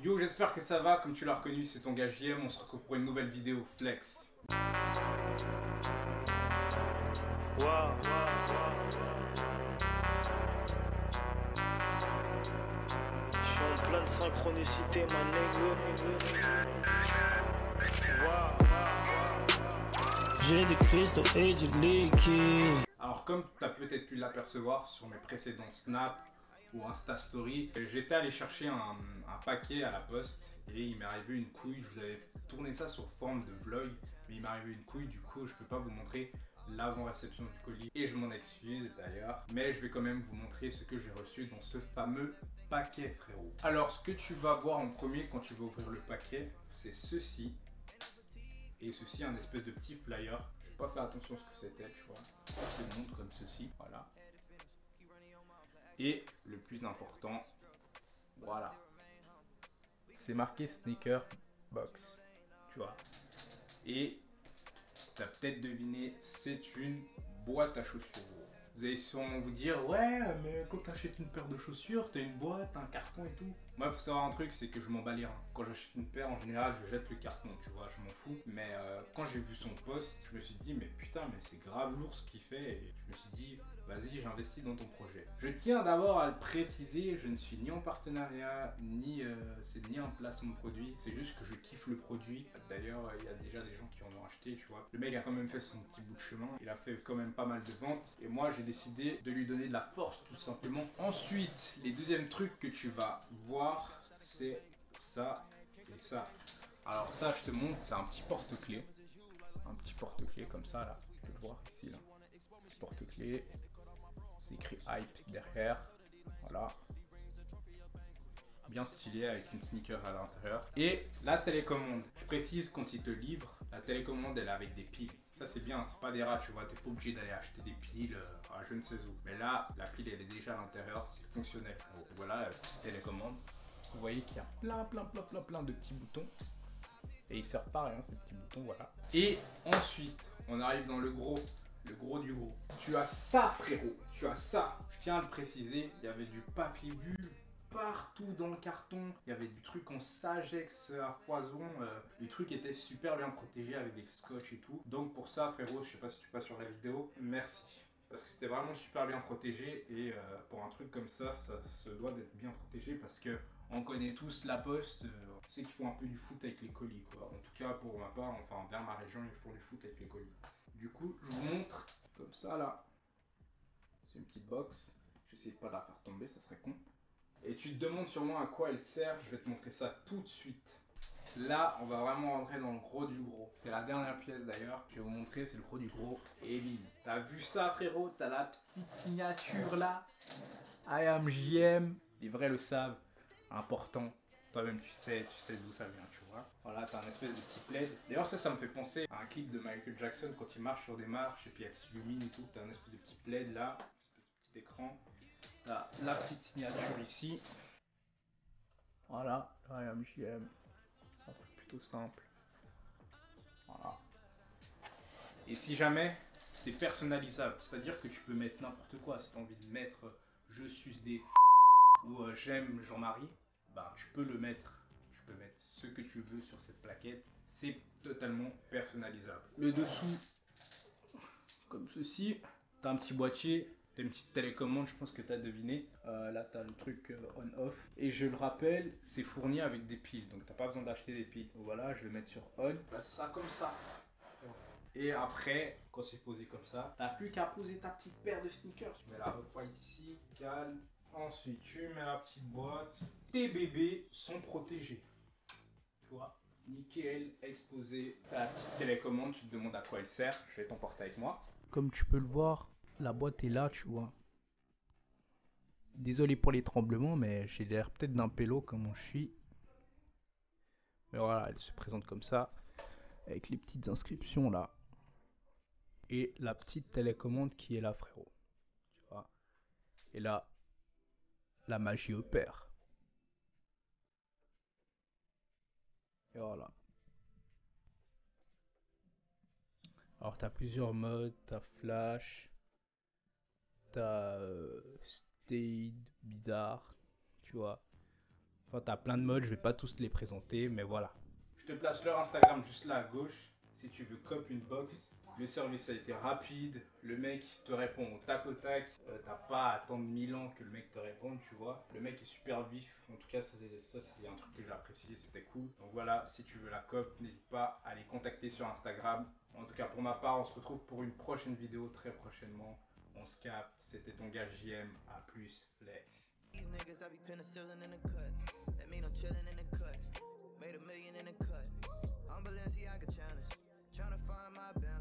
Yo, j'espère que ça va, comme tu l'as reconnu, c'est ton gars JM, on se retrouve pour une nouvelle vidéo Flex. Je suis en pleine synchronicité, ma nègre. J'ai du cristaux et du liquide. Alors comme tu as peut-être pu l'apercevoir sur mes précédents snaps ou Insta Story, j'étais allé chercher un paquet à la poste et il m'est arrivé une couille. Je vous avais tourné ça sur forme de vlog, mais il m'est arrivé une couille, du coup je peux pas vous montrer l'avant-réception du colis et je m'en excuse d'ailleurs, mais je vais quand même vous montrer ce que j'ai reçu dans ce fameux paquet, frérot. Alors ce que tu vas voir en premier quand tu vas ouvrir le paquet, c'est ceci. Et ceci, un espèce de petit flyer. Je n'ai pas fait attention à ce que c'était, tu vois. Ça se montre comme ceci, voilà. Et le plus important, voilà. C'est marqué Sneaker Box, tu vois. Et tu as peut-être deviné, c'est une boîte à chaussures. Vous allez sûrement vous dire, ouais, mais quand tu achètes une paire de chaussures, tu as une boîte, un carton et tout. Moi, il faut savoir un truc, c'est que je m'en bats les reins. Quand j'achète une paire, en général, je jette le carton, tu vois, je m'en fous. Mais quand j'ai vu son post, je me suis dit, mais putain, mais c'est grave lourd ce qu'il fait. Et je me suis dit, vas-y, j'investis dans ton projet. Je tiens d'abord à le préciser, je ne suis ni en partenariat, ni c'est ni un placement de produit. C'est juste que je kiffe le produit. D'ailleurs, il y a déjà des gens qui en ont acheté, tu vois. Le mec a quand même fait son petit bout de chemin. Il a fait quand même pas mal de ventes. Et moi, j'ai décidé de lui donner de la force, tout simplement. Ensuite, les deuxièmes trucs que tu vas voir, c'est ça et ça. Alors ça, je te montre, c'est un petit porte-clés. Un petit porte-clés comme ça, là. Tu peux le voir ici, là. Petit porte-clés. C'est écrit Hype derrière. Voilà. Bien stylé avec une sneaker à l'intérieur. Et la télécommande. Je précise, quand il te livre, la télécommande, elle est avec des piles. Ça, c'est bien, c'est pas des rats, tu vois. T'es pas obligé d'aller acheter des piles à je ne sais où. Mais là, la pile, elle est déjà à l'intérieur. C'est fonctionnel. Donc, voilà, la petite télécommande. Vous voyez qu'il y a plein de petits boutons. Et ils servent pas à rien, ces petits boutons, voilà. Et ensuite, on arrive dans le gros du gros. Tu as ça, frérot. Tu as ça. Je tiens à le préciser, il y avait du papier bulle partout dans le carton. Il y avait du truc en Sagex à foison. Le truc était super bien protégé avec des scotch et tout. Donc pour ça, frérot, je sais pas si tu passes sur la vidéo, merci. Parce que c'était vraiment super bien protégé et pour un truc comme ça se doit d'être bien protégé parce que on connaît tous la poste, c'est qu'ils font un peu du foot avec les colis, quoi. En tout cas pour ma part, enfin vers ma région, ils font du foot avec les colis. Du coup, je vous montre comme ça là. C'est une petite box. J'essaie de pas la faire tomber, ça serait con. Et tu te demandes sûrement à quoi elle sert, je vais te montrer ça tout de suite. Là, on va vraiment rentrer dans le gros du gros. C'est la dernière pièce d'ailleurs. Je vais vous montrer, c'est le gros du gros. Et bim. T'as vu ça, frérot? T'as la petite signature là. I am JM. Les vrais le savent. Important. Toi-même, tu sais d'où ça vient, tu vois. Voilà, t'as un espèce de petit plaid. D'ailleurs, ça me fait penser à un clip de Michael Jackson quand il marche sur des marches et puis elle s'illumine et tout. T'as un espèce de petit plaid là, petit écran. T'as la petite signature ici. Voilà, I am JM. C'est un truc plutôt simple. Voilà. Et si jamais, c'est personnalisable, c'est-à-dire que tu peux mettre n'importe quoi. Si tu as envie de mettre je suis des ou j'aime Jean-Marie, bah tu peux le mettre. Tu peux mettre ce que tu veux sur cette plaquette. C'est totalement personnalisable. Le dessous, comme ceci, tu as un petit boîtier. T'as une petite télécommande, je pense que tu as deviné. Là, tu as le truc on-off. Et je le rappelle, c'est fourni avec des piles. Donc, tu n'as pas besoin d'acheter des piles. Donc, voilà, je vais mettre sur on. Là, ça sera comme ça. Et après, quand c'est posé comme ça, t'as plus qu'à poser ta petite paire de sneakers. Tu mets la off-white ici, calme. Ensuite, tu mets la petite boîte. Tes bébés sont protégés. Tu vois, nickel, exposé. T'as la petite télécommande, tu te demandes à quoi elle sert. Je vais t'emporter avec moi. Comme tu peux le voir, la boîte est là, tu vois. Désolé pour les tremblements, mais j'ai l'air peut-être d'un pélo comme je suis. Mais voilà, elle se présente comme ça, avec les petites inscriptions là. Et la petite télécommande qui est là, frérot. Tu vois. Et là, la magie opère. Et voilà. Alors, tu as plusieurs modes. Tu as flash. Tu as stayed, bizarre. Tu vois. Enfin, t'as plein de modes, je vais pas tous les présenter, mais voilà. Je te place leur Instagram juste là à gauche. Si tu veux cop une box, le service a été rapide, le mec te répond au tac au tac, t'as pas à attendre 1000 ans que le mec te réponde, tu vois. Le mec est super vif, en tout cas ça c'est un truc que j'ai apprécié, c'était cool. Donc voilà, si tu veux la cop, n'hésite pas à les contacter sur Instagram. En tout cas pour ma part, on se retrouve pour une prochaine vidéo très prochainement. On se capte, c'était ton gars JM, à plus, Lex. These niggas, I be penicillin in the cut. That mean I'm chillin' in the cut. Made $1 million in the cut. I'm Balenciaga challenge. Tryna find my balance.